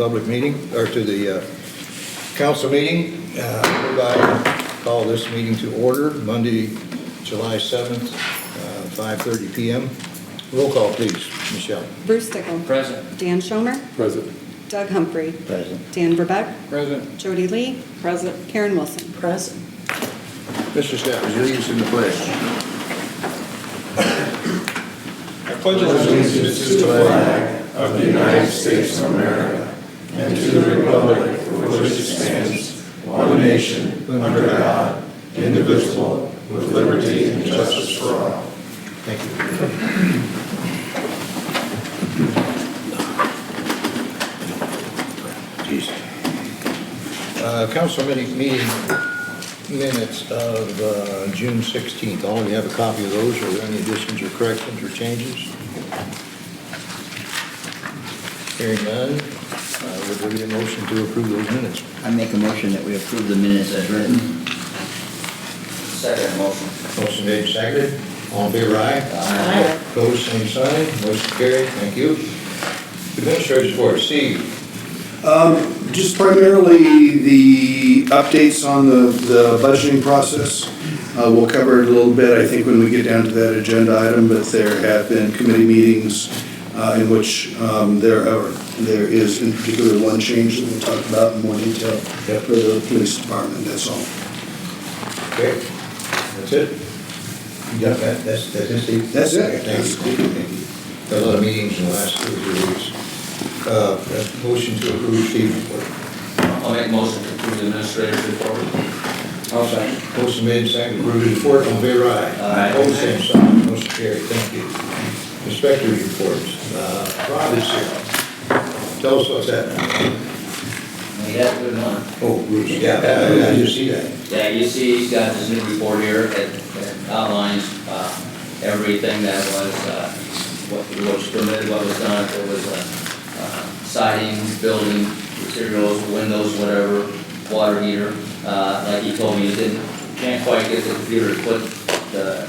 public meeting, or to the council meeting. Hereby call this meeting to order, Monday, July 7th, 5:30 p.m. Roll call, please. Michelle. Bruce Stickle. Present. Dan Schomer. Present. Doug Humphrey. Present. Dan Verbeck. Present. Jody Lee. Present. Karen Wilson. Present. Mr. Steppers, lead us in the pledge. I pledge allegiance to the flag of the United States of America and to the republic for which it stands, one nation, under God, indivisible, with liberty and justice for all. Thank you. Council meeting minutes of June 16th. All of you have a copy of those. Are there any additions or corrections or changes? Hearing none, would there be a motion to approve those minutes? I make a motion that we approve the minutes as written. Second motion. Motion made, seconded. All in favor, aye? Aye. Opposed, same sign. Motion carried. Thank you. Administrator's report. Steve. Just primarily the updates on the budgeting process. We'll cover it a little bit, I think, when we get down to that agenda item, but there have been committee meetings in which there is in particular one change that we'll talk about in more detail for the police department, that's all. Okay. That's it? You got that? That's it, Steve? That's it. Thank you. Thank you. Got a lot of meetings in the last 2 or 3 weeks. Motion to approve Steve's report. I'll make a motion to approve the administrator's report. I'll second. Motion made, second, approve the report. All in favor, aye? Aye. Opposed, same sign. Motion carried. Thank you. Inspector's reports. Rob is here. Tell us what's that. We got a good one. Oh, Bruce. Yeah, I just see that. Yeah, you see, he's got this new report here that outlines everything that was, what was permitted, what was done. If there was siding, building, materials, windows, whatever, water heater. Like he told me, can't quite get the computer to put the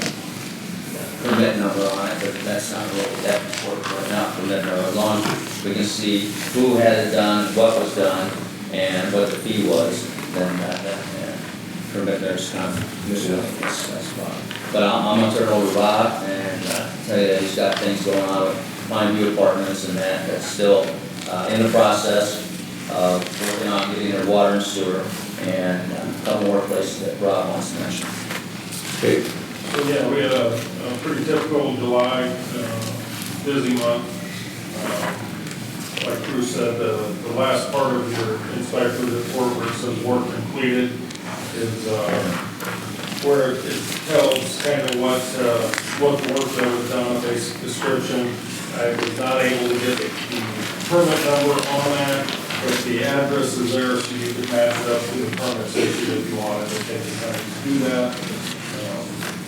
permit number on it, but that's not really that important right now, permit number. As long as we can see who had it done, what was done, and what the fee was, then that permit there's kind of miscellaneous, that's fine. But I'm gonna turn it over to Rob and tell you that he's got things going on with Pine View Apartments and that's still in the process of working on getting their water and sewer and a couple more places that Rob wants to mention. Okay. So yeah, we had a pretty typical July, busy month. Like Bruce said, the last part of your inspector's report where it says work completed is where it tells kind of what the work that was done, a basic description. I was not able to get the permit number on that, but the address is there so you can match it up to the permits issued if you wanted to take the time to do that.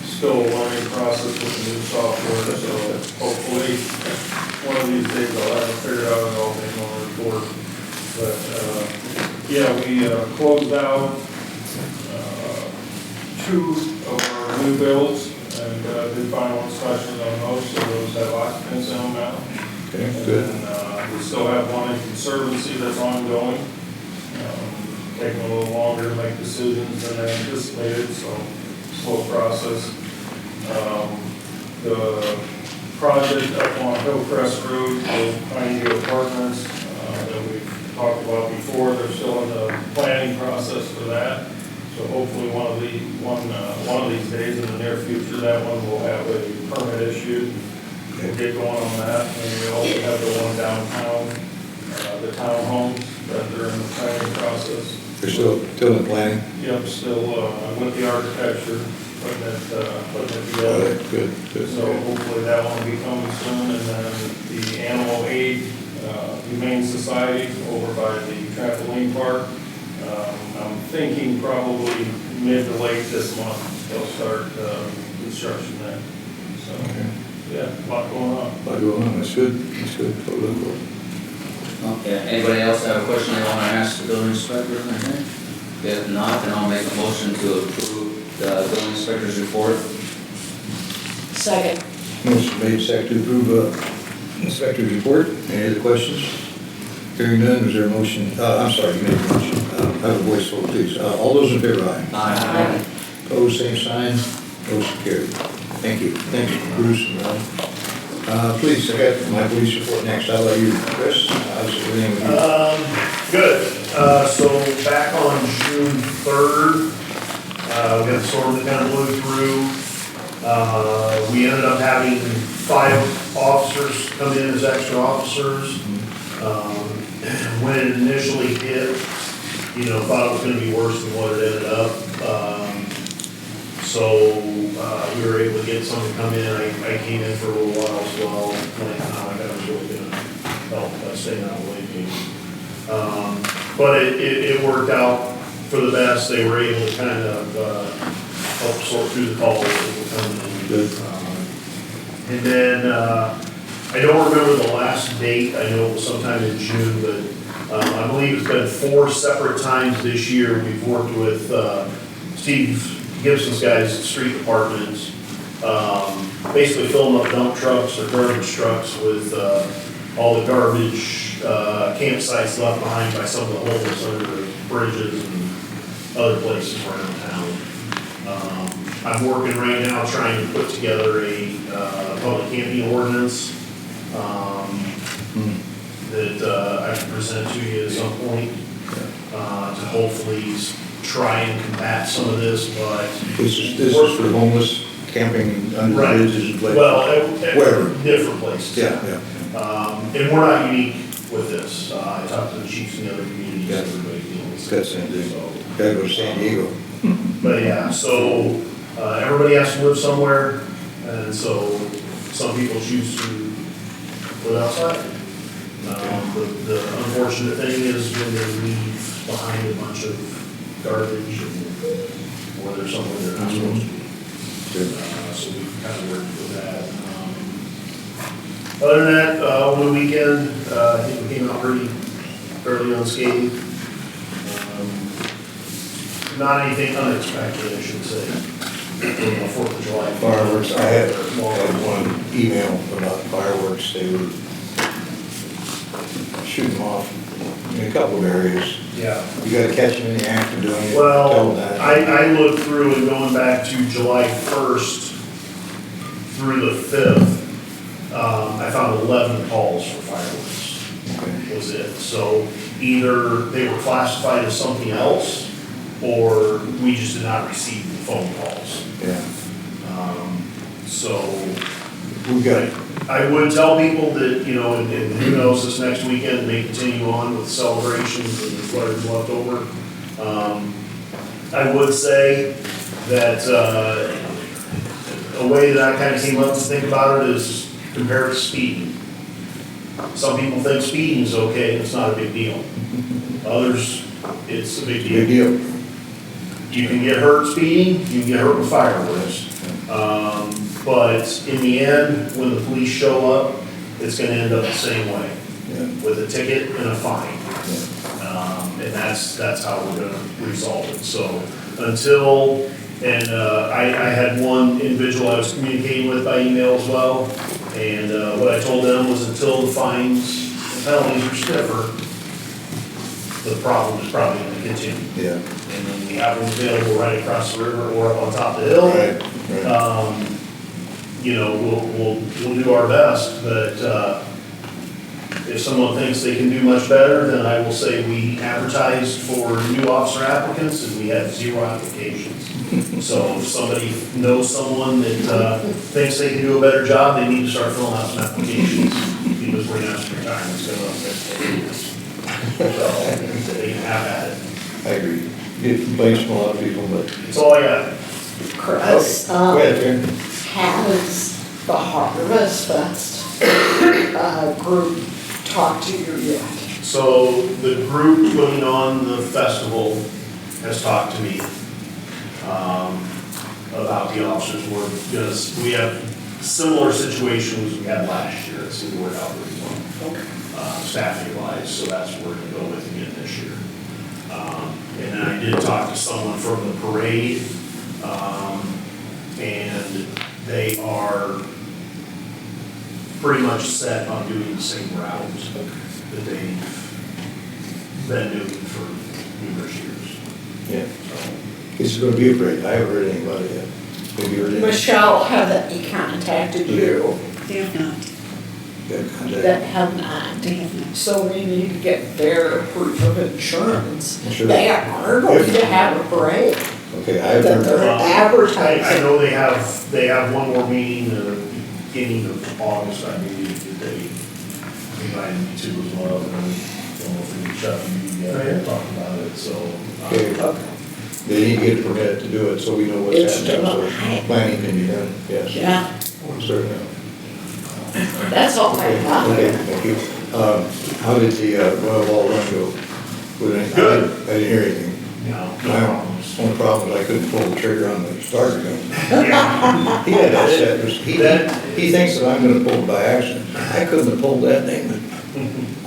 Still a learning process with the new software, so hopefully one of these days I'll have it figured out and I'll make one report. But yeah, we closed out 2 of our new builds and did final inspections on those, so those have occupants in them now. Okay, And good. then we still have one in Conservancy that's ongoing. Taking a little longer to make decisions than anticipated, so slow process. The project up on Hillcrest Road, the Pine View Apartments, that we've talked about before, they're still in the planning process for that. So hopefully one of these days in the near future, that one will have a permit issued. We'll get going on that. And we also have the one downtown, the townhomes that they're in the planning process. They're still in planning? Yep, still with the architecture, putting it together. Good, good. So hopefully that one will be coming soon. And then the Animal Aid Humane Society over by the trampoline park. I'm thinking probably mid to late this month they'll start construction there. So yeah, a lot going on. A lot going on. That's good. That's good. Totally. Okay, anybody else have a question they want to ask the building inspector or anything? If not, then I'll make a motion to approve the building inspector's report. Second. Motion made, second to approve inspector's report. Any other questions? Hearing none, is there a motion? I'm sorry, you made a motion. Have a voice vote, please. All those in favor, aye. Aye. Opposed, same sign. Motion carried. Thank you. Thank you, Bruce and Ron. Please, I got my police report next. How about you, Chris? How's everything with you? Good. So back on June 3rd, we got the storm that kind of blew through. We ended up having 5 officers come in as extra officers. When it initially hit, thought it was gonna be worse than what it ended up. So we were able to get someone to come in. I came in for a little while as well, like, I was really gonna help staying out late. But it worked out for the best. They were able to kind of help sort through the calls that were coming in. Good. And then, I don't remember the last date. I know it was sometime in June, but I believe it's been 4 separate times this year. We've worked with Steve Gibson's guys at street departments, basically filling up dump trucks or garbage trucks with all the garbage campsites left behind by some of the homeless under bridges and other places around town. I'm working right now trying to put together a public camping ordinance that I can present to you at some point to hopefully try and combat some of this, but. This is for the homeless camping under Right. bridges and places. Well, Wherever. different places. Yeah. And we're not unique with this. I talked to the chiefs in the other communities, Yeah. everybody deals with That's it. it. So, Gotta go to San Diego. but yeah, so, everybody has to live somewhere, and so some people choose to live outside. The unfortunate thing is when they leave behind a bunch of garbage or they're somewhere they're not supposed to be. Good. So we've kind of worked with that. Other than that, over the weekend, I think we came out fairly unscathed. Not anything unexpected, I should say. 4th of July. Fireworks, I had one email about fireworks. They were shooting them off in a couple of areas. Yeah. You gotta catch them in the act of doing it. Tell Well, them that. I looked through and going back to July 1st through the 5th, I found 11 calls for fireworks. Okay. Was it. So either they were classified as something else, or we just did not receive the phone calls. Yeah. So We got it. I would tell people that, and who knows, this next weekend may continue on with celebrations and whatever's left over. I would say that a way that I kind of came up to think about it is compared to speeding. Some people think speeding is okay, and it's not a big deal. Others, it's a big deal. Big deal. You can get hurt speeding, you can get hurt with fireworks. But in the end, when the police show up, it's gonna end up the same way, Yeah. with a ticket and a fine. And that's how we're gonna resolve it. So until, and I had one individual I was communicating with by email as well. And what I told them was until the fines and penalties are stiffer, the problem is probably gonna continue. Yeah. And then we have them available right across the river or up on top of the hill. Right. We'll do our best, but if someone thinks they can do much better, then I will say we advertised for new officer applicants and we had 0 applications. So if somebody knows someone that thinks they can do a better job, they need to start filling out some applications because we're gonna have some retirements going up. So they can have at it. I agree. Get complaints from a lot of people, but. That's all I got. Chris, Go ahead, Karen. has the Harvest Fest group talked to you yet? So the group putting on the festival has talked to me about the officers' work, because we have similar situations we had last year. It seemed to work out really well, staffing wise, so that's what we're gonna go with again this year. And then I did talk to someone from the parade, and they are pretty much set on doing the same route that they've been doing for numerous years. Yeah. This is gonna be a break. I haven't heard anybody yet. Have you heard anything? Michelle, have he contacted you? They have not. Good contact. That have not. They have not. So we need to get their proof of insurance. Sure. They are going to have a break. Okay, I haven't That heard. they're I advertising. know they have one more meeting, beginning of August, I believe, that they invited me to as well, and I don't know if we can shut the meeting yet, and talk about it, so. Okay. Okay. They need to get a permit to do it, so we know what's It's happening, done. so planning can be done, yes. Yeah, Certainly. that's all I Okay, got. thank you. How did the, wall run go? With any- Good. I didn't hear anything. No problems. Only problem is I couldn't pull the trigger on the starter gun. Yeah. He had that set, he thinks that I'm gonna pull it by accident. I couldn't have pulled that thing, but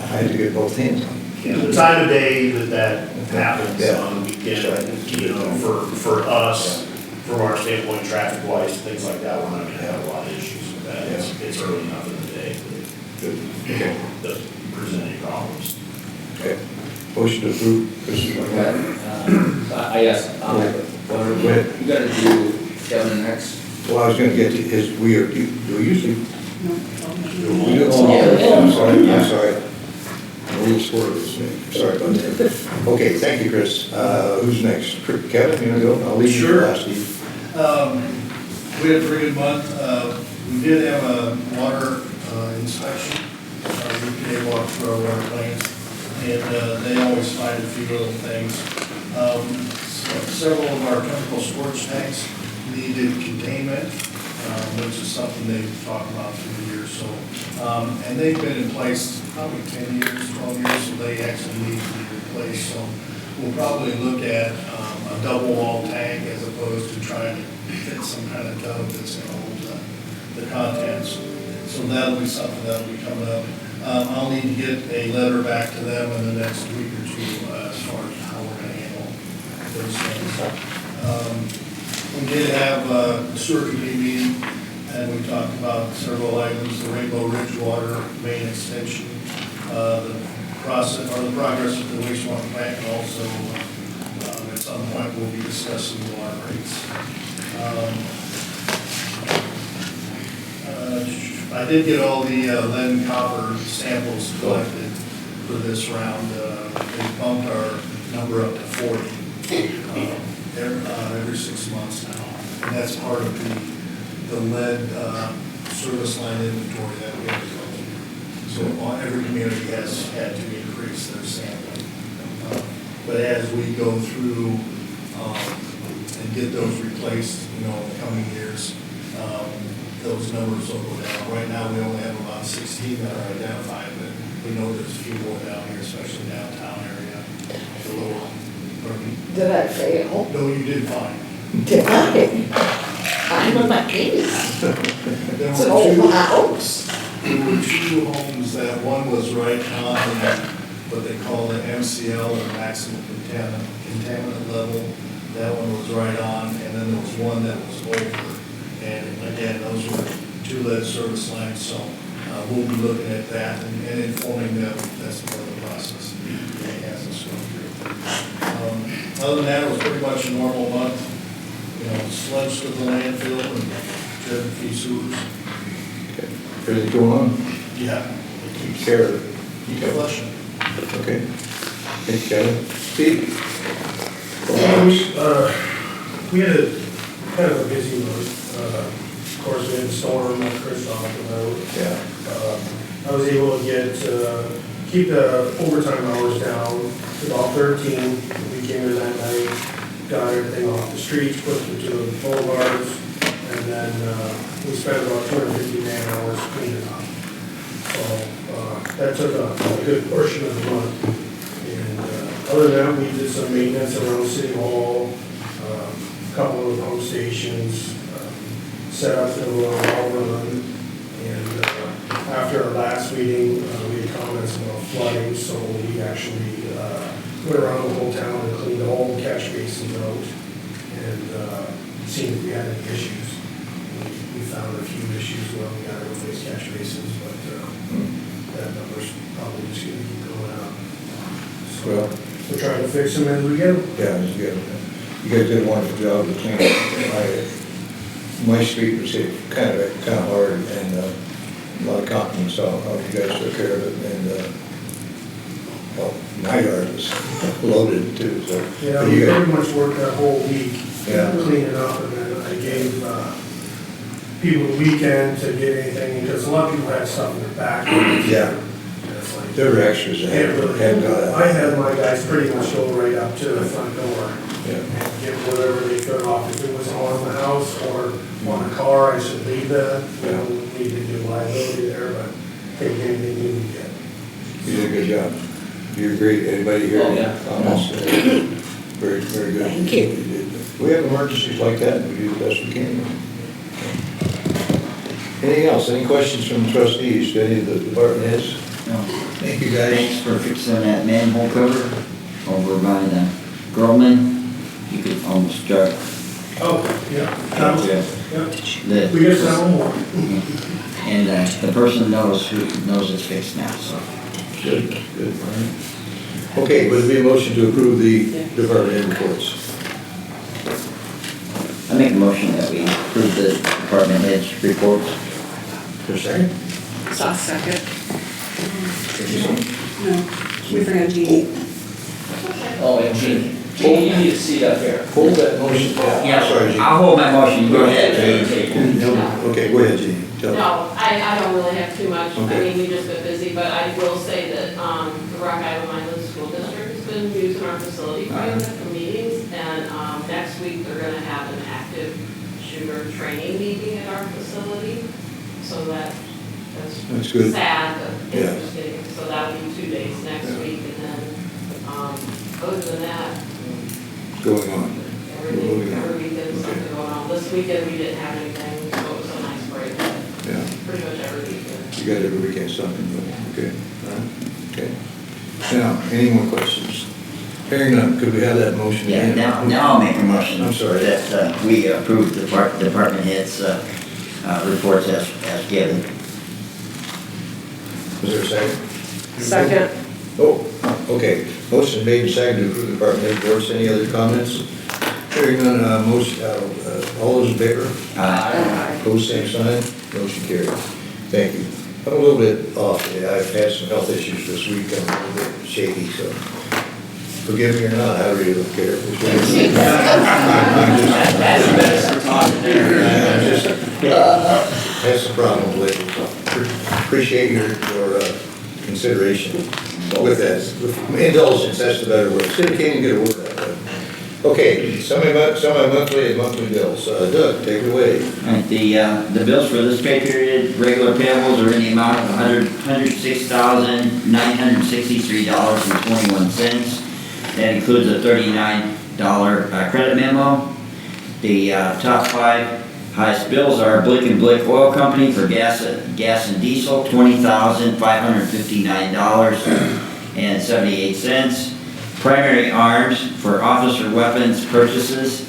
I had to get both hands on it. Yeah, the time of day that happens Yeah. on the weekend, you know, for us, from our standpoint, traffic wise, things like that, we're not gonna have a lot of issues with that. It's early enough in the day, Good. Okay, but it doesn't present any problems. okay. Motion to approve, Chris, you want that? I guess, Go ahead. you gotta do Kevin next. Well, I was gonna get to his, do we usually? No, We do, oh, Yeah. I'm sorry. I'm a little squirrely this week. Sorry about that. Okay, thank you, Chris. Who's next? Kevin, you wanna go? I'll leave you Sure. last, Steve. We had a pretty good month. We did have a water inspection, EPA walked through our water plants, and they always find a few little things. Several of our chemical storage tanks needed containment, which is something they've talked about through the years, so. And they've been in place probably 10 years, 12 years, so they actually need to be replaced. So we'll probably look at a double wall tank as opposed to trying to fit some kind of tub that's going to hold the contents. So that'll be something that'll be coming up. I'll need to get a letter back to them in the next week or two as far as how we're going to handle those things. We did have a sewer committee meeting, and we talked about several items, the Rainbow Ridge Water main extension, the process, or the progress of the wastewater plant, and also at some point we'll be discussing the water rates. I did get all the lead and copper samples collected for this round. They bumped our number up to 40 every 6 months now. And that's part of the lead service line inventory that we have to go through. So every community has had to increase their sampling. But as we go through and get those replaced, in the coming years, those numbers will go down. Right now, we only have about 16 that are identified, but we know there's a few more down here, especially downtown area. The lower, Did I fail? no, you did fine. Did I? I'm a McKinney. There It's an were old house. There were two homes that one was right on what they call the MCL, or maximum contaminant level. That one was right on, and then there was one that was over. And again, those were two lead service lines, so we'll be looking at that and informing them that's part of the process. It has us go through. Other than that, it was pretty much a normal month. Sludge to the landfill and driven feed sewers. Okay. Everything going on? Yeah. Keep care of it. Keep flushing. Okay. Thank you, Kevin. Steve? We had a kind of a busy month. Of course, we had the storm that Chris talked about. Yeah. I was able to keep the overtime hours down to about 13. We came in that night, got everything off the streets, put them to the boulevards, and then we spent about 250 man hours cleaning up. So that took a good portion of the month. And other than that, we did some maintenance around City Hall, a couple of the pump stations, set up the well run. And after our last meeting, we had comments about flooding, so we actually went around the whole town and cleaned all the catch basins out and seen if we had any issues. We found a few issues when we got to replace catch basins, but that number's probably just going to keep going up. So Well, We're trying to fix them as we get them. yeah, it's good. You guys did a wonderful job of cleaning. My street was hit kind of hard, and a lot of compliments on how you guys took care of it, and, well, my yard was loaded too, so. Yeah, but we you guys- pretty much worked that whole week Yeah. cleaning up, and then I gave people the weekend to get anything, because a lot of people had stuff in their back. Yeah. And it's like, There were extras that can't really- hadn't got out. I had my guys pretty much go right up to the front door Yeah. and get whatever they could off. If it was on the house or on a car, I should leave that. You know, we need to do liability there, but take anything you can get. You did a good job. You're great. Anybody here? Oh, yeah. Comments? Very, very good. Thank you. We have emergencies like that, and we do the best we can. Anything else? Any questions from the trustees, to any of the department heads? No. Thank you, guys. Thanks for fixing that manhole cover over by the Grumman. You could almost start. Oh, yeah. Yeah. Yeah. We got some more. And the person knows it's fixed now, so. Good, good. All right. Okay, would there be a motion to approve the department head reports? I make a motion that we approve the department heads reports. For a second? I'll second. No, we forgot Jeannie. Oh, and Jeannie, you need a seat up here. Hold that motion. Sorry, Gene. I'll hold my motion, go ahead. Okay, go ahead, Gene. Tell me. No, I don't really have too much. I Okay. mean, we just been busy, but I will say that, the Rock Island Milan School District has been using our facility quite a bit for meetings, and, next week they're gonna have an active shooter training meeting at our facility, so That's that's good. sad, but Yeah. interesting. So that'll be 2 days next Yeah. week, and then, other than that, What's going on? Moving on. every weekend Okay. something going on. This weekend we didn't have anything, so it was a nice break, but Yeah, pretty much every weekend. you got every weekend something, but, okay, all right, okay. Now, any more questions? Hearing none, could we have that motion Yeah, again? now I'll make a motion. I'm sorry. That we approve the department heads' reports as given. Was there a second? Second. Oh, okay. Motion made and seconded to approve the department head reports. Any other comments? Hearing none, motion, all those in favor? Opposed, same sign. Motion carried. Thank you. I'm a little bit off today. I've had some health issues this week. I'm a little bit shaky, so forgive me or not, I really don't care. Which way it is. That's the best for talking there. I'm just, had some problems lately. So appreciate your consideration with that. With indulgence, that's the better word. Still can't even get a word out of it. Okay, semi-monthly and monthly bills. Doug, take it away. All right, the bills for this pay period, regular payables are in the amount of $106,963.21. That includes a $39 credit memo. The top 5 highest bills are Blick and Blick Oil Company for gas and diesel, $20,559.78. Primary Arms for officer weapons purchases,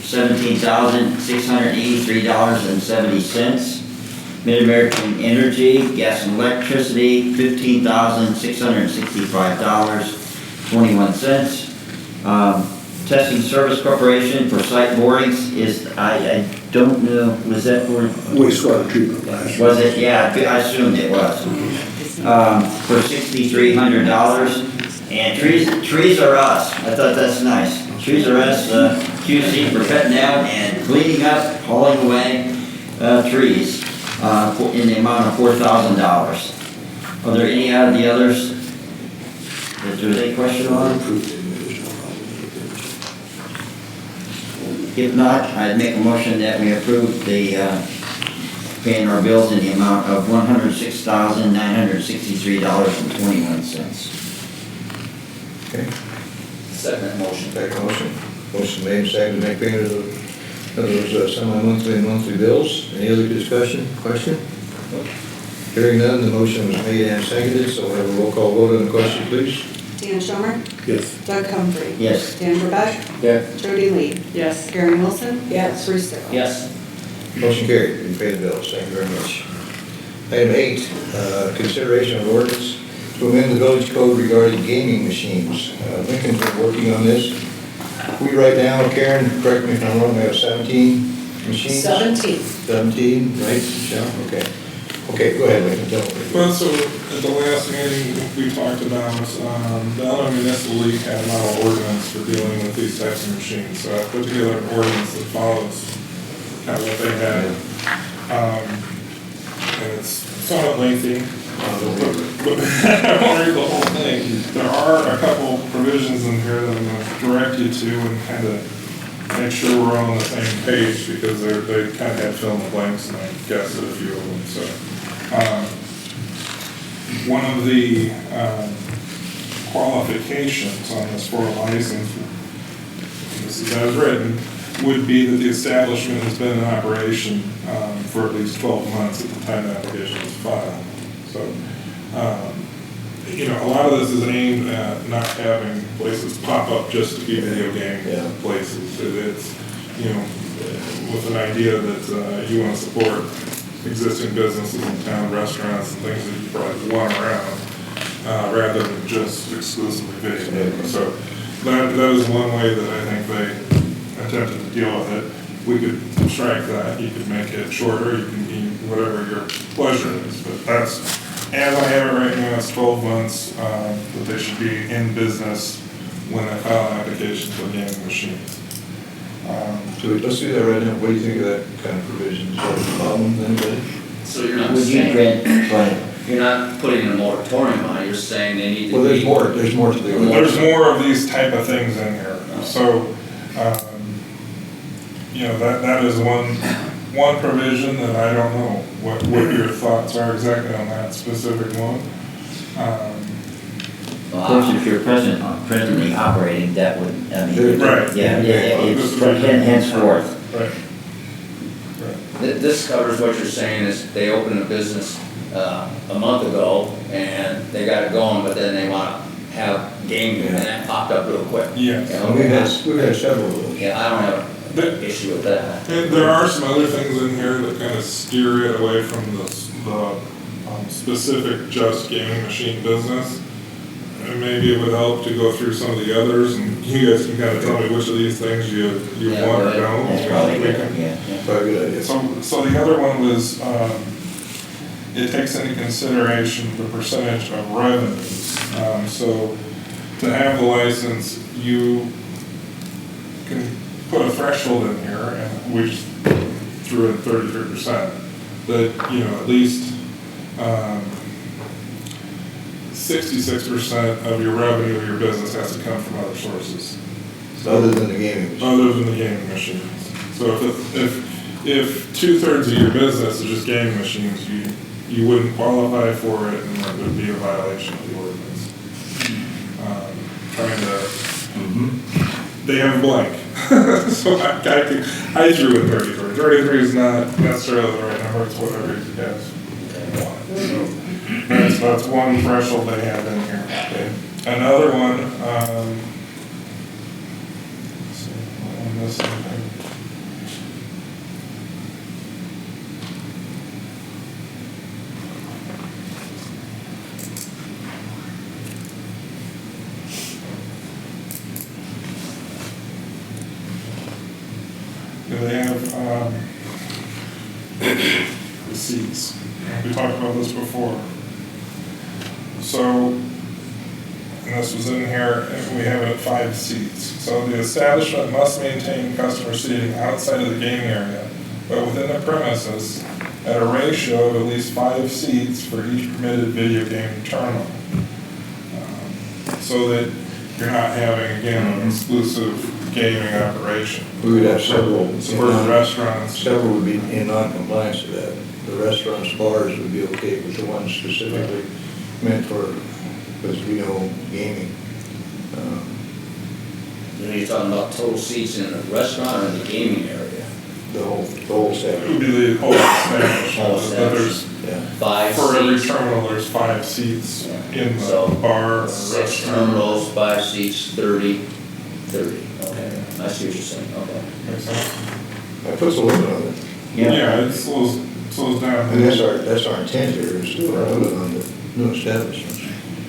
$17,683.70. Mid-American Energy, gas and electricity, $15,665.21. Testing Service Corporation for site borings is, I don't know, was that for? Wastewater treatment plant. Was it? Yeah, I assumed it was. For $6,300. And trees are us. I thought that's nice. Trees are us, QC for cutting down and cleaning up, hauling away trees in the amount of $4,000. Are there any out of the others that there's any question on? If not, I'd make a motion that we approve the paying our bills in the amount of $106,963.21. Okay, Second that motion. second motion. Motion made and seconded to make payment of those semi-monthly and monthly bills. Any other discussion, question? No? Hearing none, the motion was made and seconded, so we'll have a roll call vote on the question, please. Dan Schomer. Yes. Doug Humphrey. Yes. Dan Burbeck. Yeah. Jody Lee. Yes. Karen Wilson. Yes. Bruce Still. Yes. Motion carried, we pay the bills, thank you very much. Item 8, consideration of ordinance to amend the village code regarding gaming machines. Lincoln's been working on this. We right now, Karen, correct me if I'm wrong, we have 17 machines? 17. 17, right, Michelle? Okay. Okay, go ahead, Lincoln, tell me. Well, so at the last meeting, we talked about, the Illinois Municipal League had a model ordinance for dealing with these types of machines. So I put together an ordinance that follows kind of what they had. And it's somewhat lengthy. But I won't read the whole thing. There are a couple provisions in here that I'm going to direct you to and kind of make sure we're all on the same page, because they kind of had fill in the blanks and I guessed at a few of them. So one of the qualifications on this for a license, this is as written, would be that the establishment has been in operation for at least 12 months at the time the application was filed. So, a lot of this is aimed at not having places pop up just to be video game places. It's, with an idea that you want to support existing businesses in town, restaurants and things that you probably want around, rather than just exclusively video games. So that is one way that I think they attempted to deal with it. We could strike that, you could make it shorter, you can be whatever your pleasure is, but that's, as I have it right now, it's 12 months, that they should be in business when they file an application for gaming machines. So let's do that right now. What do you think of that kind of provision? Is that a problem, anybody? So you're not Would you saying, grant, go ahead. you're not putting a moratorium on it, you're saying they need to be. Well, there's more to the There's more of these type of things in here. So, that is one provision that I don't know what your thoughts are exactly on that specific one. Of course, if you're presently operating, that would, Right. yeah, it's henceforth. Right. This covers what you're saying is they opened a business a month ago and they got it going, but then they want to have gaming and that popped up real quick. Yes. We've had several of those. Yeah, I don't have an issue with that. And there are some other things in here that kind of steer it away from the specific just gaming machine business. And maybe it would help to go through some of the others, and you guys can kind of tell me which of these things you want or don't. That's probably good, yeah. Probably a good idea. So the other one was, it takes into consideration the percentage of revenues. So to have the license, you can put a threshold in here, and we just threw in 33%, that, at least 66% of your revenue of your business has to come from other sources. Other than the gaming machine. Other than the gaming machines. So if 2/3 of your business is just gaming machines, you wouldn't qualify for it, and that would be a violation of the ordinance. They have a blank. So I threw in 33. 33 is not necessarily the right number, it's whatever you guys want. So that's one threshold they have in here. Okay. Another one, let's see, on this thing. They have receipts. We talked about this before. So, and this was in here, and we have it at 5 seats. So the establishment must maintain customer seating outside of the gaming area, but within the premises at a ratio of at least 5 seats for each permitted video game terminal. So that you're not having, again, an exclusive gaming operation. We would have several. For restaurants. Several would be in non-compliance with that. The restaurants, bars would be okay, but the ones specifically meant for, as we know, gaming. You're talking about total seats in the restaurant or in the gaming area? The whole It section. would be the whole establishment. Whole But there's, Yeah. 5 for every seats, terminal, there's 5 seats in the So, bar or 6 restaurant. terminals, 5 seats, 30, okay, I see what you're saying, okay. Makes sense? That puts a limit on it. Yeah, it slows down. And that's our intent here, is to put a limit on the new establishments.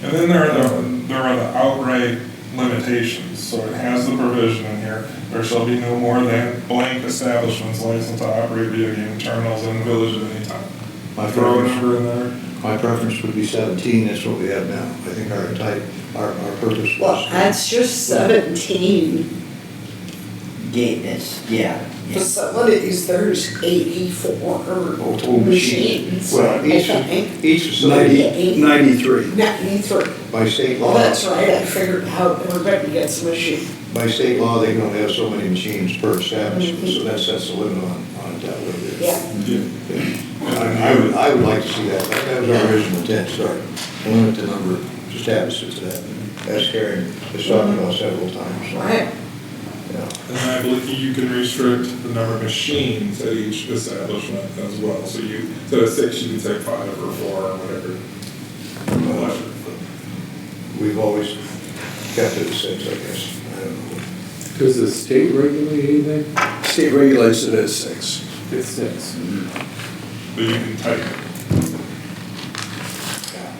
And then there are the outright limitations, so it has the provision in here, there shall be no more than blank establishments licensed to operate video game terminals in the village at any time. My Throw a preference- number in there. My preference would be 17, that's what we have now. I think our purpose Well, was. that's just 17 Gate, yeah. facilities, there's 84 Total machines. Well, I each think. facility 93. 93. by state Well, law, that's right, I figured out everybody gets a machine. by state law, they can only have so many machines per establishment, so that sets the limit on it that little bit. Yeah. I would like to see that, that was our original intent, start, limit the number of establishments to that, as Karen has talked about several times. Right. Yeah. And I believe you can restrict the number of machines at each establishment as well. So you, instead of 6, you can take 5 or 4 or whatever. We've always kept it at 6, I guess, I don't know. Does the state regulate anything? State regulates it at 6. It's 6. But you can type it.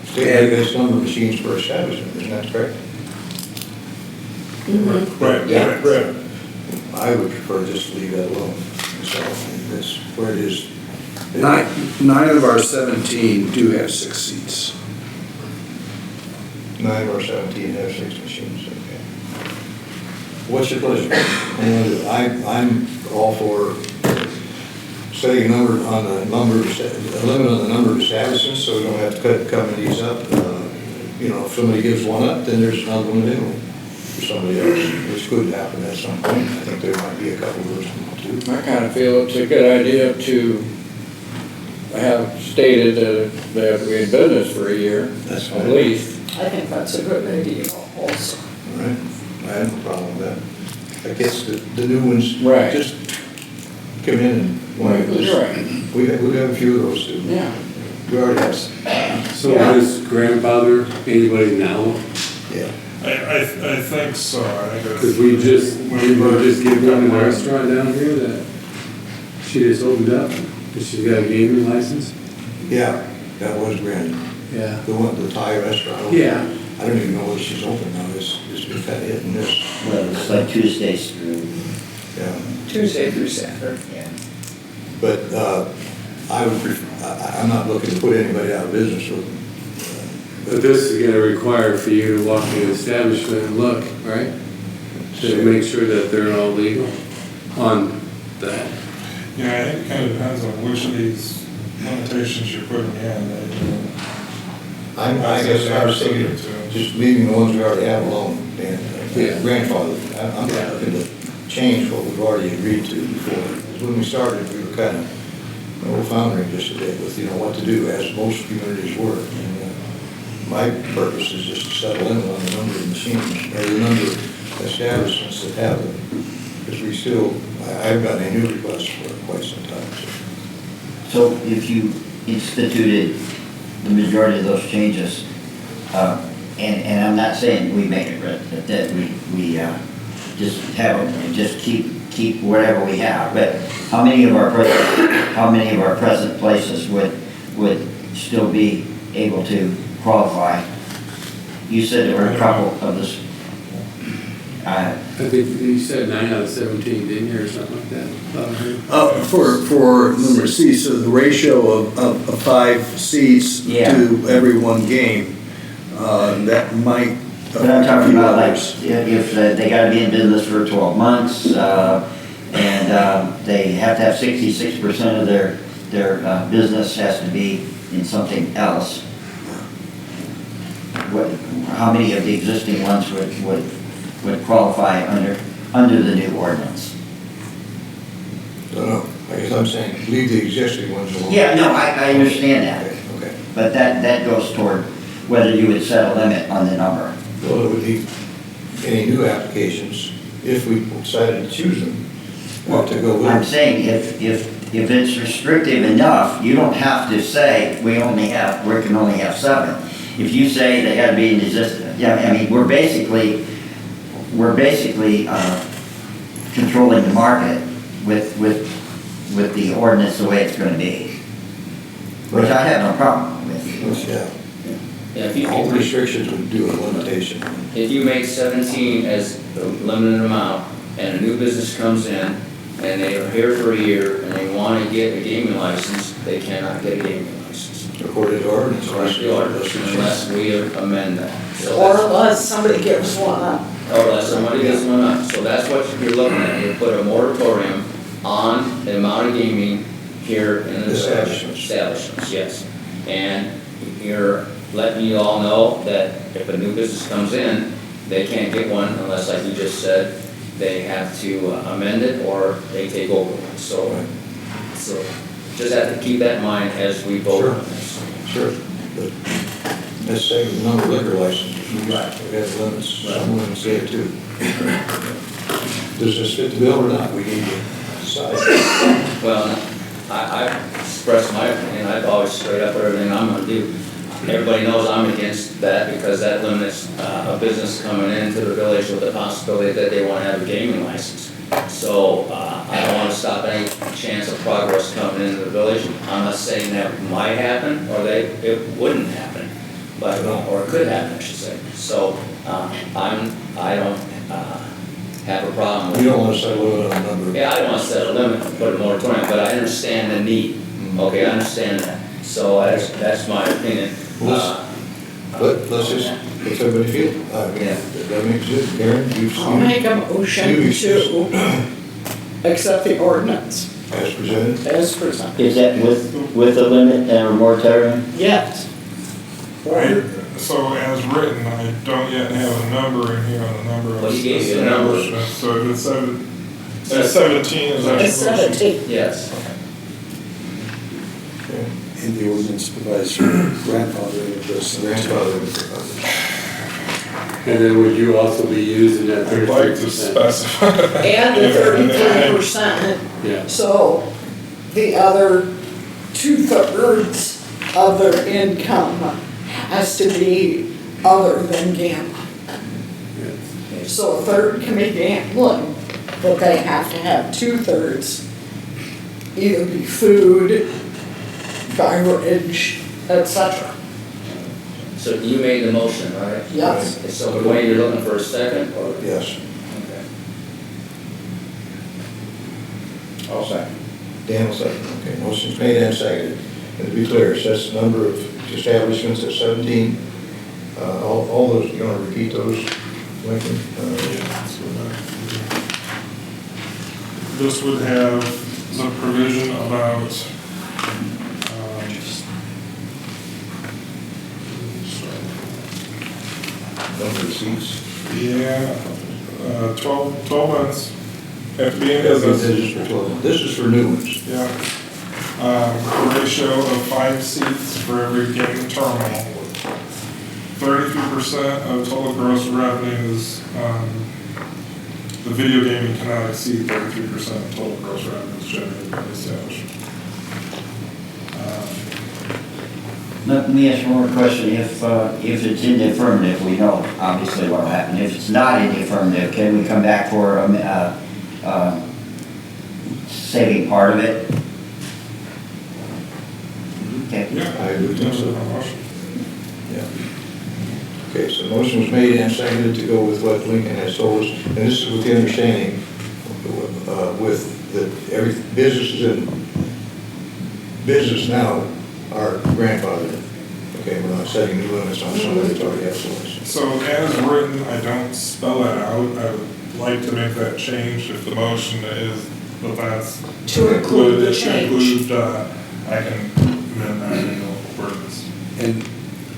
State regulates number of machines per establishment, isn't that correct? Right, Yeah. right. I would prefer just to leave that alone, so that's where it is. 9 of our 17 do have 6 seats. 9 or 17 have 6 machines, okay. What's your pleasure? I'm all for setting a number on the number, a limit on the number of establishments, so we don't have to come these up. You know, if somebody gives one up, then there's another one available for somebody else, which could happen at some point. I think there might be a couple of those too. I kind of feel it's a good idea to have stated that they have to be in business for a year, That's at fine. least. I think that's a good idea also. All right, I have no problem with that. I guess the new ones Right. just come in and want to. Right. We have a few of those too. Yeah. We already have, So does grandfather anybody now? yeah. I think so. I think it's. Because we just gave one in the restaurant down here that she just opened up, because she's got a gaming license. Yeah, that was granted. Yeah. The one, the Thai restaurant. Yeah. I don't even know whether she's open now, it's been kind of hit and miss. Well, it's like Tuesdays through, Yeah, Tuesday through Saturday. yeah. but I would prefer, I'm not looking to put anybody out of business with, But this is gonna require for you to walk in the establishment and look, right? To make sure that they're all legal on that. Yeah, I think it kind of depends on which of these limitations you're putting in. I guess I was thinking, just leaving the ones we already have alone, and Yeah. grandfather. I'm Yeah. not looking to change what we've already agreed to before. Because when we started, we were kind of, foundering just a bit with, what to do, as most communities were. And my purpose is just to settle in on the number of machines, or the number of establishments that have them. Because we still, I haven't gotten any new requests for quite some time, so. So if you instituted the majority of those changes, and I'm not saying we make it, that we just have them, and just keep whatever we have, but how many of our present places would still be able to qualify? You said there were a couple of this, I think you said 9 out of 17, didn't you, or something like that? For number C, so the ratio of 5 seats Yeah. to every one game, that might. but I'm talking about like, others. if they gotta be in business for 12 months, and they have to have 66% of their business has to be in something else. How many of the existing ones would qualify under the new ordinance? Don't know, I guess I'm saying, leave the existing ones alone. Yeah, no, I understand that, Okay. but that goes toward whether you would set a limit on the number. Well, it would be any new applications, if we decided to choose them, to go with. I'm saying if it's restrictive enough, you don't have to say, we can only have 7. If you say they gotta be in existence, yeah, I mean, we're basically controlling the market with the ordinance the way it's gonna be, which I have no problem with. Yeah. If you, All restrictions would do a limitation. if you make 17 as the limited amount, and a new business comes in, and they are here for a year, and they want to get a gaming license, they cannot get a gaming license. According to ordinance. According to the ordinance, unless we amend that. So Or that's- unless somebody gives one up. Or unless somebody gets one up. So that's what you're looking at. You put a moratorium on the amount of gaming here in the Establishments. establishments, yes. And you're letting you all know that if a new business comes in, they can't get one unless, like you just said, they have to amend it or they take over one. So just have to keep that in mind as we vote on this. Sure, but let's say the number of liquor licenses, Right. we have limits, some limits there too. Does this fit the bill or not? We need to decide. Well, I expressed my opinion, I've always straight up everything I'm gonna do. Everybody knows I'm against that because that limits a business coming into the village with the possibility that they wanna have a gaming license. So, I don't wanna stop any chance of progress coming into the village. I'm not saying that might happen, or it wouldn't happen, but, or it could happen, I should say. So, I don't have a problem with. You don't want to set a limit on the number. Yeah, I don't want to set a limit, put a moratorium, but I understand the need. Okay, I understand that. So that's my opinion. But let's just, what's everybody feel? Yeah. That makes it, Karen, you've I'll make a motion to accept the ordinance as presented. as presented. Is that with a limit and a moratorium? Yes. So as written, I don't yet have a number in here on the number of Well, he gave you a number. establishments. So if it's 17, is that? It's 17. Yes. And the ordinance provides grandfathering of this. Grandfather. And then would you also be using that I'd like to 33%? specify. And the 33%. Yeah. So the other 2/3 of their income has to be other than gambling. So a third can be gambling, but they have to have 2/3 either be food, beverage, etc. So you made the motion, right? Yes. So Dwayne, you're looking for a second, or? Yes. Okay. I'll second. Dan will second. Okay, motion's made and seconded. And to be clear, it sets the number of establishments at 17. All those, you want to repeat those, Lincoln? This would have the provision about, Number of seats. yeah, 12 months, have to be in This business. is for 12. This is for new ones. Yeah. A ratio of 5 seats for every gaming terminal. 33% of total gross revenues, the video gaming cannot exceed 33% of total gross revenues generated by the establishment. Let me ask one more question. If it's in the affirmative, we know obviously what will happen. If it's not in the affirmative, can we come back for saving part of it? Okay. Yeah. I would think so. Motion. Yeah. Okay, so motion was made and seconded to go with what Lincoln has told us. And this is with the understanding with that every business now are grandfathered. Okay, we're not setting new limits on somebody that's already has a license. So as written, I don't spell it out. I would like to make that change if the motion is, that that's. To include the to change. include, I can amend that in the ordinance. And,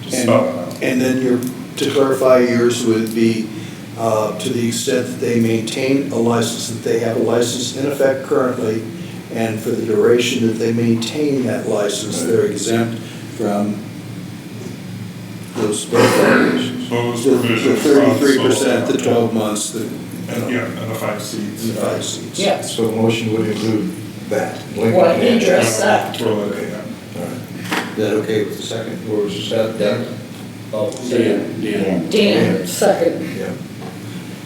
Just spell it out. and then to clarify, yours would be to the extent that they maintain a license, that they have a license in effect currently, and for the duration that they maintain that license, they're exempt from those provisions. Those The provisions. 33%, the 12 months, the, And, yeah, and the 5 seats. the 5 seats. Yes. So the motion would include that. Lincoln What he can add that. just said. Throw it in, yeah. All right. Is that okay with the second, or was it that done? Oh, Dan. Dan, second. Yeah.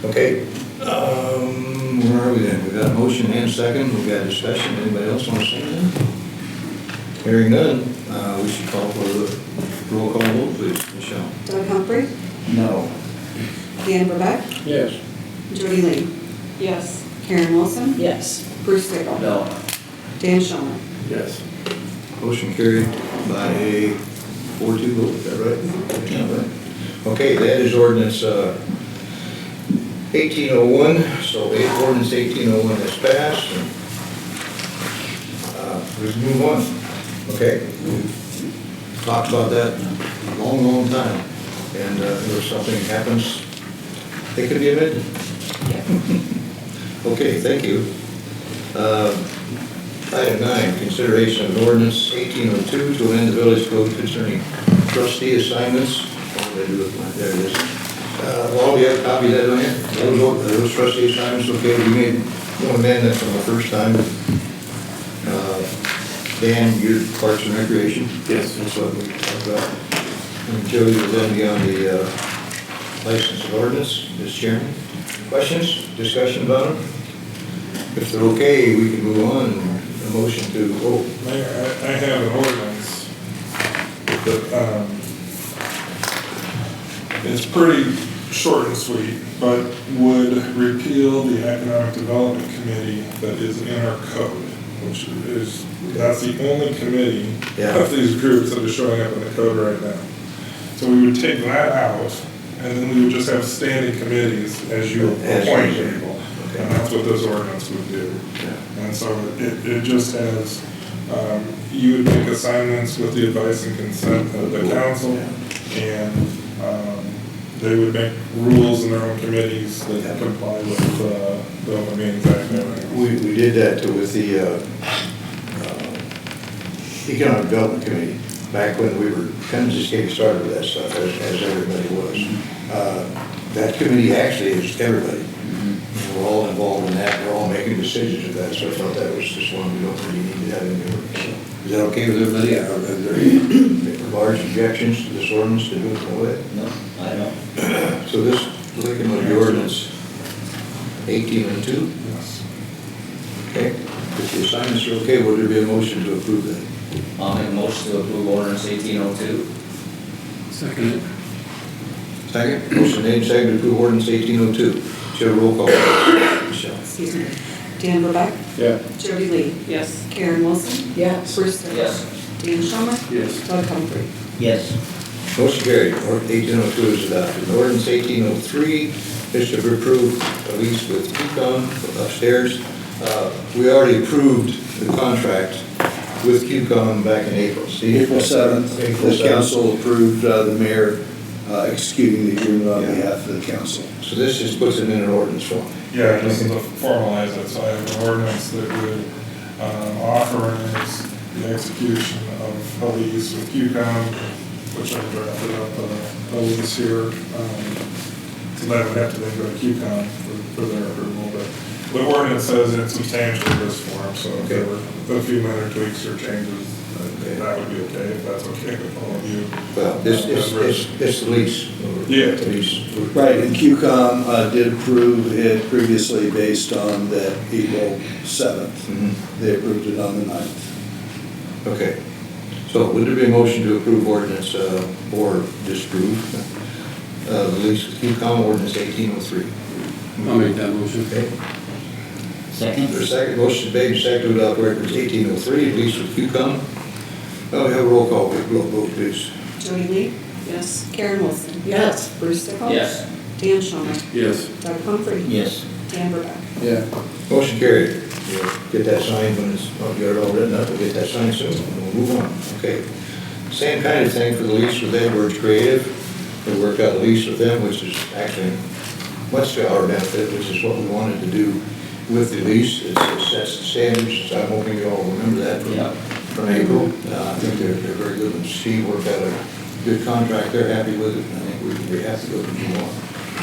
Okay, where are we then? We've got a motion and a second, we've got discussion, anybody else want to say anything? Hearing none, we should call for the roll call vote, please. Michelle? Doug Humphrey, No. Dan Burbeck, Yes. Jody Lee, Yes. Karen Wilson, Yes. Bruce Bickle, No. Dan Schomer. Yes. Motion carried by a 4-2 vote, is that right? Yeah, right. Okay, that is ordinance 1801, so ordinance 1801 is passed. We can move on, okay? We've talked about that a long, long time, and if something happens, it can be amended. Okay, thank you. Item 9, consideration of an ordinance 1802 to amend the village code concerning trustee assignments. What did I do with mine? There it is. Well, we have a copy of that on here. Those trustee assignments, okay, we made one amendment from the first time. Dan, you're Parks and Recreation? Yes. That's what we talked about. And Jody will then be on the license and ordinance, as chairman. Questions, discussion about them? If they're okay, we can move on. A motion to vote. Mayor, I have an ordinance that, it's pretty short and sweet, but would repeal the Economic Development Committee that is in our code, which is, that's the only committee of these groups that is showing up in the code right now. So we would take that out, and then we would just have standing committees as you appoint people. And that's what this ordinance would do. And so it just has, you would make assignments with the advice and consent of the council, and they would make rules in their own committees that comply with the Open Meetings Act. We did that with the Economic Development Committee, back when we were kind of just getting started with that stuff, as everybody was. That committee actually is everybody. We're all involved in that, we're all making decisions of that, so I thought that was just one we don't really need to have in here. Is that okay with everybody? Are there any large objections to this ordinance to do it that way? No, I don't. So this, looking at the ordinance 1802, Yes. okay? If the assignments are okay, would there be a motion to approve that? I'll make a motion to approve ordinance 1802. Second. Second, motion made, second to approve ordinance 1802. Show roll call. Michelle? Excuse me. Dan Burbeck, Yeah. Jody Lee, Yes. Karen Wilson, Yes. Bruce Bickle, Yes. Dan Schomer, Yes. Doug Humphrey. Yes. Motion carried. Ordinance 1802 is adopted. Ordinance 1803 is to approve a lease with QCOM upstairs. We already approved the contract with QCOM back in April. Steve? April 7th, April the 7th. council approved the mayor executing the agreement on behalf of the council. So this just puts it in an ordinance form. Yeah, this is to formalize it, so I have an ordinance that would authorize the execution of a lease with QCOM, which I drafted up a lease here. So that would have to then go to QCOM for their approval, but the ordinance says it's substantially this form, so if there were a few minor tweaks or changes, that would be okay, if that's okay with all of you. Well, it's the lease. Yeah. The lease. Right, and QCOM did approve it previously based on that April 7th. Mhm. They approved it on the 9th. Okay. So would there be a motion to approve ordinance or disapprove the lease with QCOM ordinance 1803? I'll make that motion. Okay. Second? There's a second, motion made and seconded to adopt ordinance 1803, lease with QCOM. Oh, we have a roll call, vote please. Jody Lee, Yes. Karen Wilson, Yes. Bruce Bickle, Yes. Dan Schomer, Yes. Doug Humphrey, Yes. Dan Burbeck. Yeah. Motion carried. We'll get that signed when it's, oh, you got it all written up, we'll get that signed soon, and we'll move on. Okay. Same kind of thing for the lease with Edwards Creative. We worked out a lease with them, which is actually much to our benefit, which is what we wanted to do with the lease. It sets the standards, I'm hoping you all remember that from April. I think they're very good, and Steve worked out a good contract, they're happy with it, and I think we have to go and move on.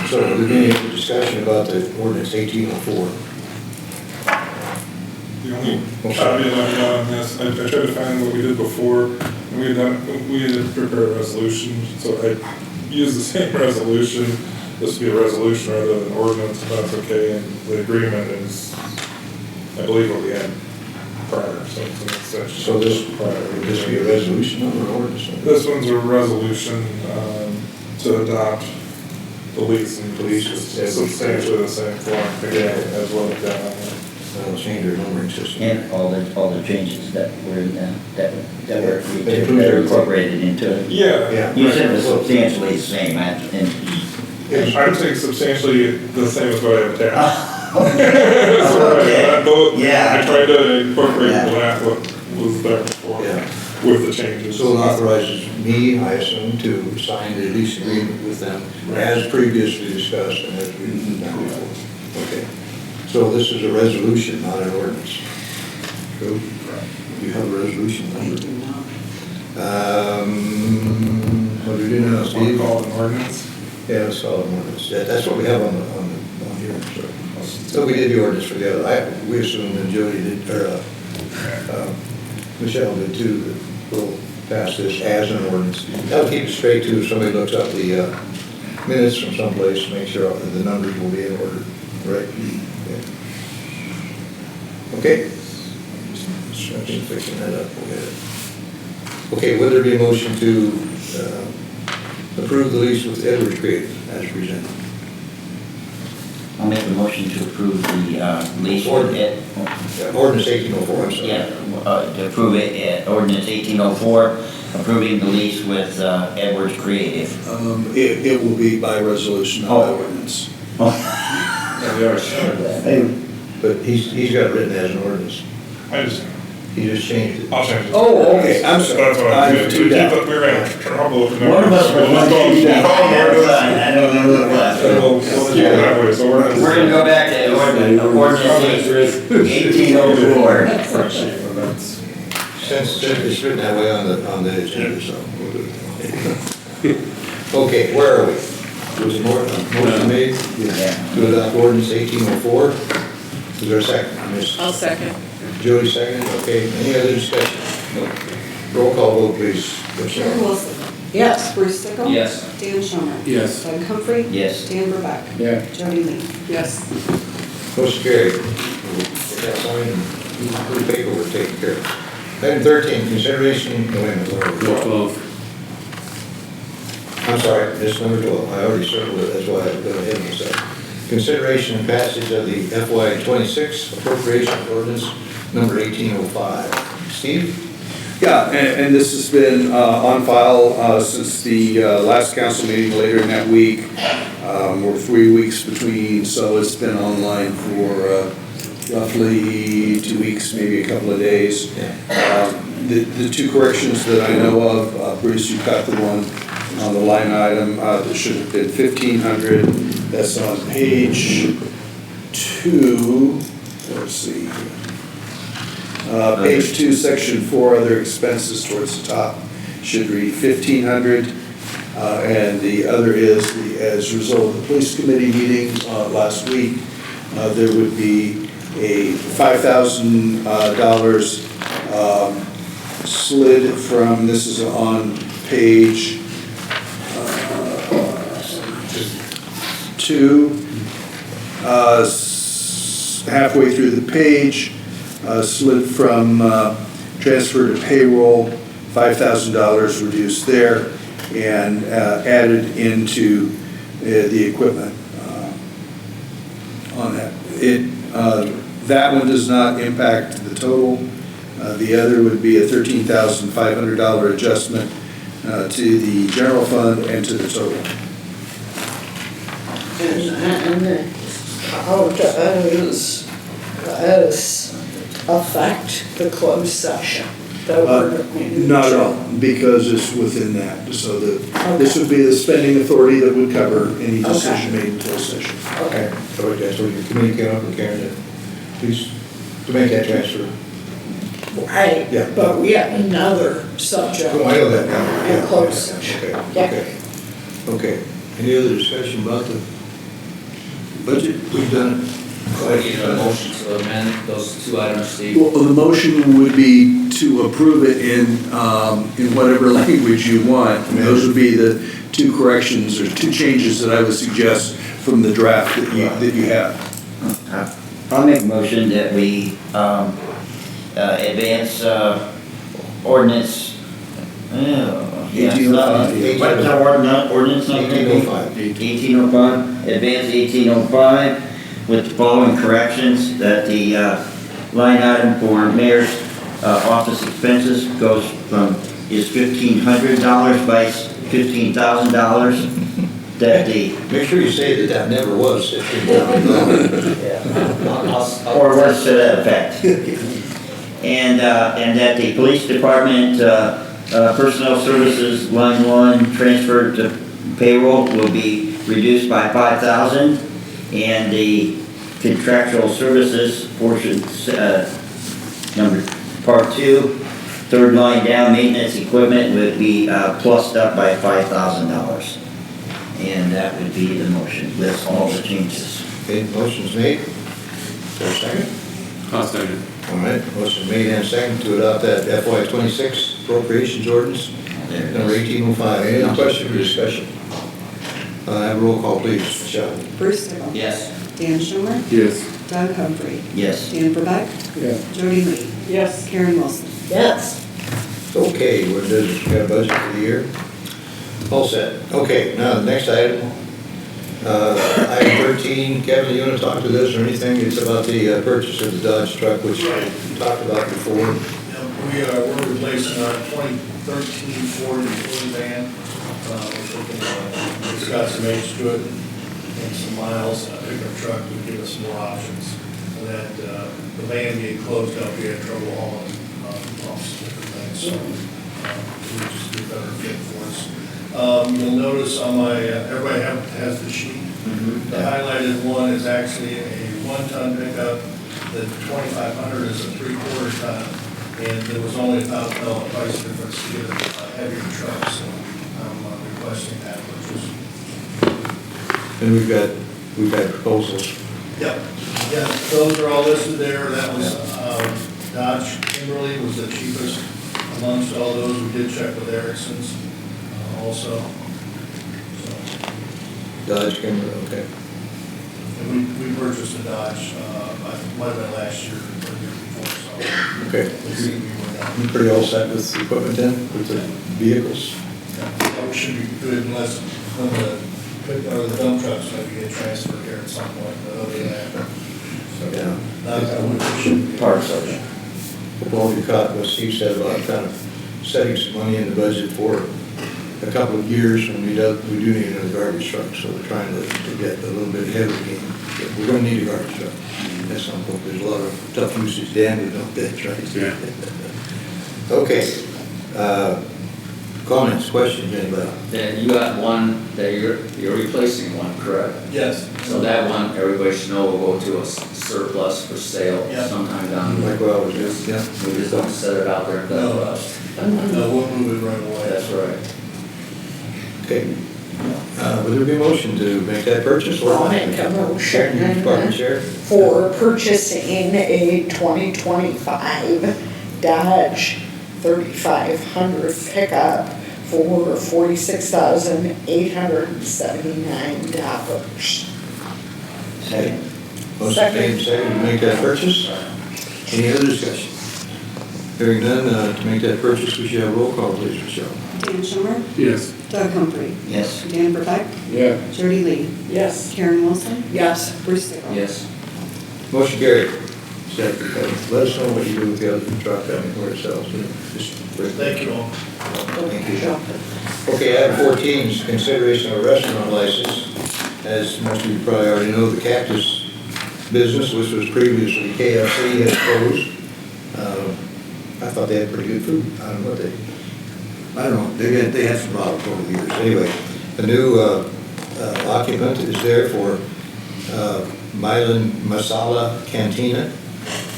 So we're going to have a discussion about the ordinance 1804. The only caveat I've got on this, I tried to find what we did before, and we had prepared a resolution, so I used the same resolution. This would be a resolution rather than an ordinance, if that's okay, and the agreement is, I believe, what we had prior, so it's an extension. So this prior. would this be a resolution or an ordinance? This one's a resolution, to adopt the lease, and the lease is substantially the same form as what we've got on here. That'll change our numbering system. And all the changes that were in that were Include that are incorporated into it. Yeah. You said it was substantially the same, and I'm saying substantially the same as what I have attached. Okay. Yeah. I tried to incorporate Yeah. what was there before Yeah. with the changes. So it authorizes me, I assume, to sign the lease agreement with them as previously discussed and as we've done before. Okay. So this is a resolution, not an ordinance. True? You have a resolution number? What do we do now, Want to Steve? call it an ordinance? Yeah, let's call it an ordinance. That's what we have on here, so. So we did the ordinance for the other, we assumed that Jody did, or, Michelle did too, that we'll pass this as an ordinance. That'll keep it straight too, if somebody looks up the, minutes from someplace, make sure that the numbers will be in order, right? Okay. Just fixing that up, we'll get it. Okay, would there be a motion to, approve the lease with Edwards Creative as presented? I'll make a motion to approve the lease with it. Ordinance 1804, I'm sorry. Yeah, to approve it at ordinance 1804, approving the lease with Edwards Creative. It will be by resolution, not by ordinance. Yeah, we already started that. But he's got it written as an ordinance. He just changed it. I'll change it. Oh, okay, I'm sorry. That's what I'm I did. too down. We were having trouble with the One of numbers. us was Let's one too down. call it ordinance. I don't know who it was. So we'll keep it that way, so ordinance. We're gonna go back to ordinance 1804. Spreadsheet, but that's. Since it's written that way on the agenda, so we'll do it. Okay, where are we? Was a motion made Yeah. to adopt ordinance 1804? Is there a second? I'll second. Jody seconded, okay. Any other discussion? Roll call vote, please. Sharon Wilson. Yes. Bruce Stickle. Yes. Dan Schomer. Yes. Doug Humphrey. Yes. Dan Verbeck. Yeah. Jody Lee. Yes. Motion carried. We'll get that signed and the paperwork taken care of. Item 13, consideration, no, wait a minute, where are we? 12. I'm sorry, this number 12, I already circled it, that's why I got ahead of myself. Consideration and passage of the FY '26 appropriation ordinance number 1805. Steve? Yeah, and this has been on file since the last council meeting later in that week. We're 3 weeks between, so it's been online for roughly 2 weeks, maybe a couple of days. The two corrections that I know of, Bruce, you got the one on the line item that should have been 1,500. That's on page 2. Let's see. Page 2, section 4, other expenses towards the top should read 1,500. And the other is, as a result of the police committee meeting last week, there would be a $5,000 slid from, this is on page 2, halfway through the page, slid from transfer to payroll, $5,000 reduced there, and added into the equipment on that. That one does not impact the total. The other would be a $13,500 adjustment to the general fund and to the total. And how does affect the closed session that we're going to Not at all, because it's within that. So this would be the spending authority that would cover any decision made in closed session. Okay. So your committee came up with Karen, please, to make that transfer. Right, Yeah. but we have another subject. Oh, I know that now. In closed session. Okay, Yeah. okay. Any other discussion about the budget? We've done it. So I need a motion to amend those two items, Steve. Well, the motion would be to approve it in whatever language you want. And those would be the two corrections or two changes that I would suggest from the draft that you have. I'll make a motion that we advance ordinance Yeah, 1805. what's the ordinance number? 1805. 1805, advance 1805 with the following corrections, that the line item for mayor's office expenses is $1,500 by $15,000. That the, Make sure you say that never was $15,000. or words to that effect. And that the police department personnel services line 1 transfer to payroll will be reduced by $5,000, and the contractual services portion, part 2, third line down, maintenance equipment would be plussed up by $5,000. And that would be the motion with all the changes. Okay, motion's made. Is there a second? I'll second. All right, motion made and second to adopt that FY '26 appropriations ordinance, There it number is. 1805. Any other question or discussion? Have a roll call, please. Michelle? Bruce Stickle. Yes. Dan Schumer. Yes. Doug Humphrey. Yes. Dan Burbeck. Yeah. Jody Lee. Yes. Karen Wilson. Yes. Okay, we're done. We got a budget for the year. All set. Okay, now the next item. Item 13, Kevin, you want to talk to this or anything? It's about the purchase of the Dodge truck, which we talked about before. We're replacing our 2013 Ford utility van. It's got some age to it and some miles. A pickup truck would give us more options. And that the van being closed up, we had trouble hauling off some different things. So we just do a better fit for us. You'll notice on my, everybody has the sheet. The highlighted one is actually a 1-ton pickup. The 2500 is a 3/4 ton. And there was only a $1,000 price difference to get a heavier truck, so I'm requesting that purchase. And we've got proposals. Yep, yeah, those are all listed there. That was, Dodge Kimberly was the cheapest amongst all those. We did check with Erickson's also. So, Dodge Kimberly, okay. and we purchased a Dodge, I think it might have been last year or the year before, so. Okay. We'll see if we went out. You pretty all set with the equipment then, with the vehicles? That should be good unless one of the dump trucks maybe get transferred here at some point, but other than that. So, Yeah. that would, should be. Parts of it. Well, you caught what Steve said about kind of setting some money in the budget for a couple of years when we do need another garbage truck, so we're trying to get a little bit ahead of the game. We're gonna need a garbage truck at some point. There's a lot of tough usage down with no ditch, right? Yeah. Okay, comments, questions, anybody? Then you got one that you're replacing one, correct? Yes. So that one, everybody should know will go to a surplus for sale Yep. sometime down the road. Like what I was just, yeah. We just don't set it out there and No. dump rust. No, we'll move it right away. That's right. Okay. Would there be a motion to make that purchase? or I'll make a motion Department Chair? for purchasing a 2025 Dodge 3500 pickup for $46,879. Second. Motion made, second to make that purchase. Any other discussion? Hearing none, to make that purchase, we should have a roll call, please, Michelle. Dan Schumer. Yes. Doug Humphrey. Yes. Dan Burbeck. Yeah. Jody Lee. Yes. Karen Wilson. Yes. Bruce Stickle. Yes. Motion carried. Second, let us know what you do with the other truck, I mean, where it sells. Thank you all. Thank you. Okay, item 14 is consideration of a restaurant license. As most of you probably already know, the Cactus business, which was previously KFC, has closed. I thought they had pretty good food. I don't know they had some problems over the years. Anyway, the new occupant is there for Milan Masala Cantina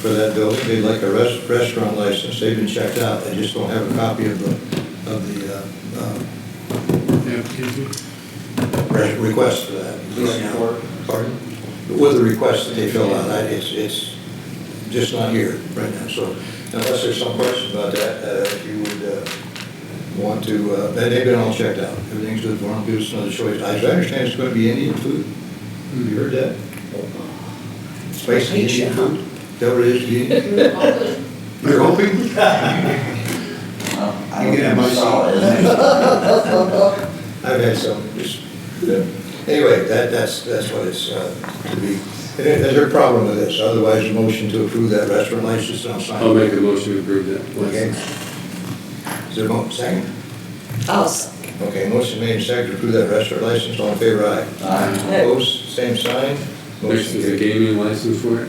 for that building. They'd like a restaurant license. They've been checked out. They just don't have a copy of the request for that. Pardon? With the request that they fill out, it's just not here right now. So unless there's some question about that, if you would want to, they've been all checked out. Everything's good for them. Give us another choice. I understand it's going to be Indian food. You heard that? Spicy Indian food? Is that what it is? You're hoping? I can have my Solid, seat. isn't it? I've had some, just, anyway, that's what it's to be. And there's a problem with this, otherwise a motion to approve that restaurant license, I'll sign. I'll make a motion to approve that. Okay. Is there a motion, second? I'll second. Okay, motion made and seconded to approve that restaurant license, all in favor, aye. Aye. Opposed, same sign. Next Motion is a carried. gaming license for it.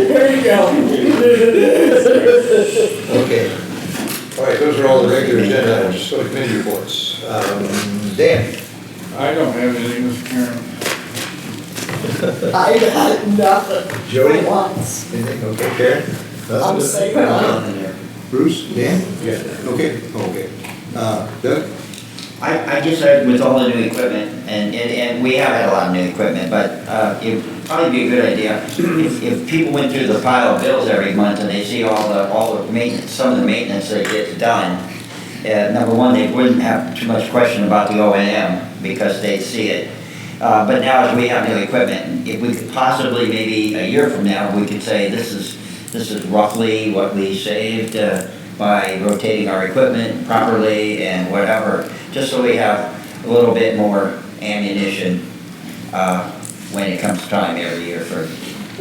There you go. Okay. All right, those are all the regular agenda items, just go to committee reports. Dan? I don't have anything, Mr. Chairman. I got nothing. Jody? For once. Anything, okay, Karen? Nothing? I'm saving up. Nothing there. Bruce? Dan? Yeah. Okay, okay. Doug? I just said with all the new equipment, and we have had a lot of new equipment, but it'd probably be a good idea if people went through the pile of bills every month and they see all the maintenance, some of the maintenance that gets done. Number one, they wouldn't have too much question about the O&M because they'd see it. But now as we have new equipment, if we could possibly, maybe a year from now, we could say this is roughly what we saved by rotating our equipment properly and whatever, just so we have a little bit more ammunition when it comes time every year for.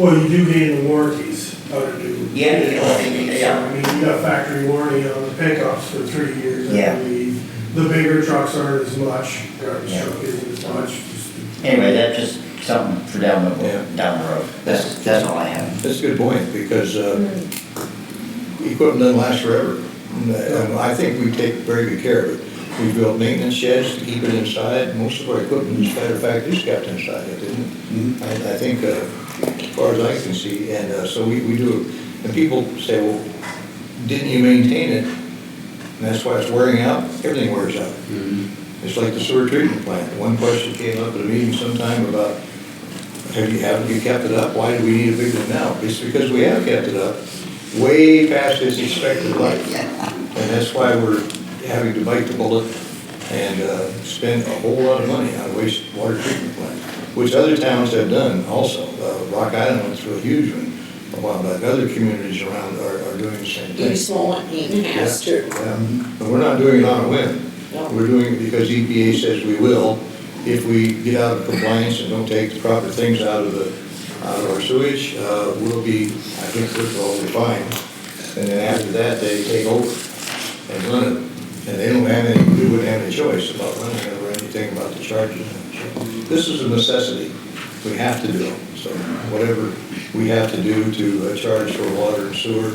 Well, you do gain the warranties out of new. Yeah, So, I mean, you got factory warranty on the pickups for 3 years, Yeah. I believe. The bigger trucks aren't as much, garbage Yeah. truck isn't as much. Anyway, that's just something for down Yeah. the road. That's all I have. That's a good point, because equipment doesn't last forever. I think we take very good care of it. We built maintenance sheds to keep it inside. Most of our equipment, as a matter of fact, is kept inside, it isn't it? I think, as far as I can see, and so we do, and people say, well, didn't you maintain it? And that's why it's wearing out, everything wears out. It's like the sewer treatment plant. One question came up at a meeting sometime about, haven't you kept it up? Why do we need a big one now? It's because we have kept it up way past its expected life. And that's why we're having to bite the bullet and spend a whole lot of money on a wastewater treatment plant, which other towns have done also. Rock Island went through a huge one a while back. Other communities around are doing the same thing. East Milwaukee has to. Yeah, but we're not doing it on a whim. No. We're doing it because EPA says we will. If we get out of compliance and don't take the proper things out of our sewage, we'll be, I think, we'll be fine. And then after that, they take over and run it. And they wouldn't have any choice about running it or anything about the charges. So this is a necessity. We have to do it. So whatever we have to do to charge for water and sewer,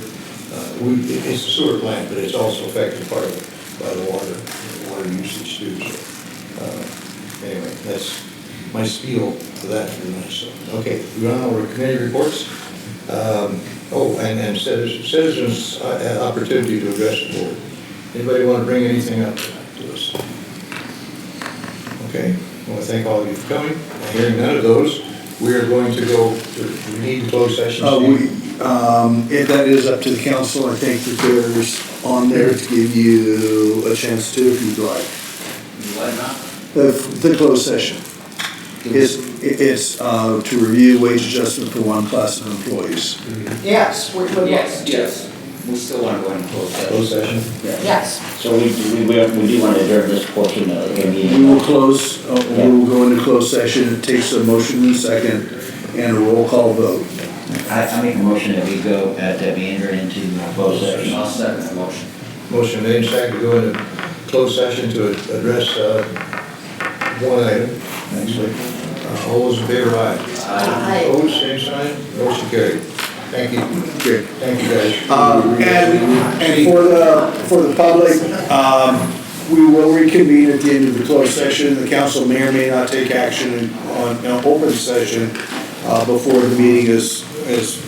it's a sewer plant, but it's also affected part of it by the water usage too. So anyway, that's my spiel for that for tonight. So okay, we run over committee reports. And citizens' opportunity to address the board. Anybody want to bring anything up to us? Okay, I want to thank all of you for coming. Hearing none of those, we are going to go, we need to close session. That is up to the council. I think that there's on there to give you a chance to, if you'd like. What not? The closed session. It's to review wage adjustment for one class of employees. Yes, we would. Yes. We still want to go into closed session. Closed session? Yes. So we do want to adjourn this portion of the meeting. We will close, we will go into closed session. It takes a motion and a second and a roll call vote. I make a motion that we go, that we enter into closed session. I'll second the motion. Motion made, second to go into closed session to address one item, actually. All those in favor, aye. Aye. Opposed, same sign, motion carried. Thank you. Good. Thank you, guys. And for the public, we will reconvene at the end of the closed session. The council may or may not take action on an open session before the meeting is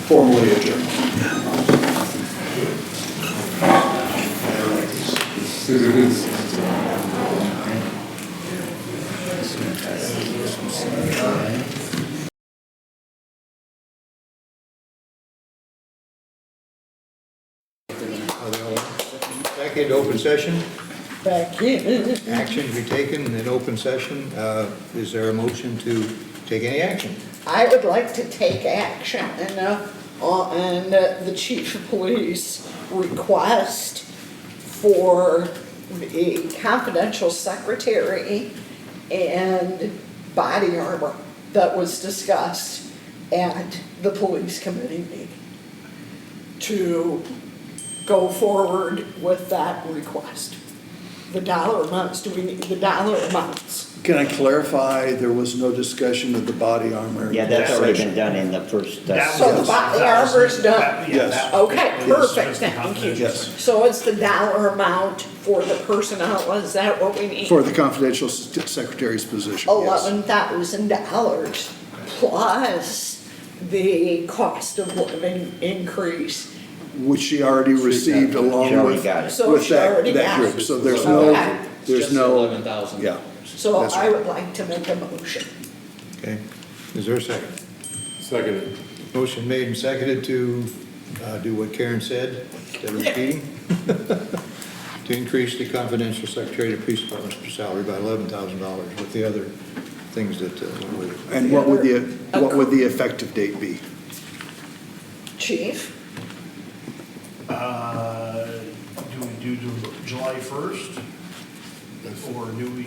formally adjourned. Back into open session. Back in. Action to be taken in open session. Is there a motion to take any action? I would like to take action in on the chief of police request for the confidential secretary and body armor that was discussed at the police committee meeting, to go forward with that request. The dollar amounts, do we need the dollar amounts? Can I clarify, there was no discussion of the body armor? Yeah, that's already been done in the first. So the body armor's done? Yes. Okay, perfect, thank you. Yes. So it's the dollar amount for the personnel, is that what we need? For the confidential secretary's position, yes. $11,000 plus the cost of living increase. Which she already received along She already with, got it. So with she already that got group. it. So there's Okay. Just no, 11,000. yeah. So That's I right. would like to make a motion. Okay, is there a second? Seconded. Motion made and seconded to do what Karen said, instead of repeating. To increase the confidential secretary to police department's salary by $11,000 with the other things that were. And what would the effective date be? Chief? Do we do July 1st? Or do we?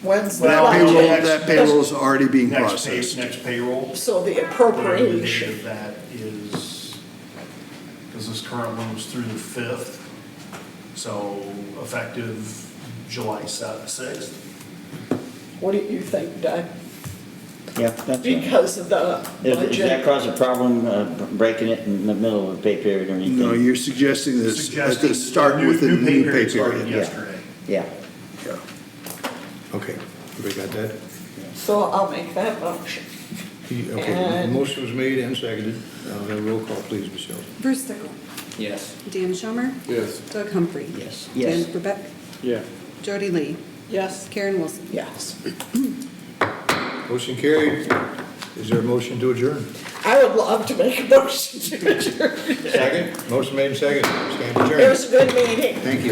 When's the Well, budget? That payroll's already being Next processed. next payroll? So the Whatever the date appropriation. of that is, because this current one was through the 5th, so effective July 6th. What do you think, Doug? Yeah, that's right. Because of the Does that budget. cause a problem, breaking it in the middle of a pay period or anything? No, you're suggesting this at the Suggesting start with the new pay started period. yesterday. Yeah. Yeah. Okay, everybody got that? So I'll make that motion. Okay, And- the motion was made and seconded. Have a roll call, please, Michelle. Bruce Stickle. Yes. Dan Schomer. Yes. Doug Humphrey. Yes. Dan Yes. Burbeck. Yeah. Jody Lee. Yes. Karen Wilson. Yes. Motion carried. Is there a motion to adjourn? I would love to make a motion to adjourn. Second? Motion made and seconded. Stand adjourned. It was a good meeting. Thank you.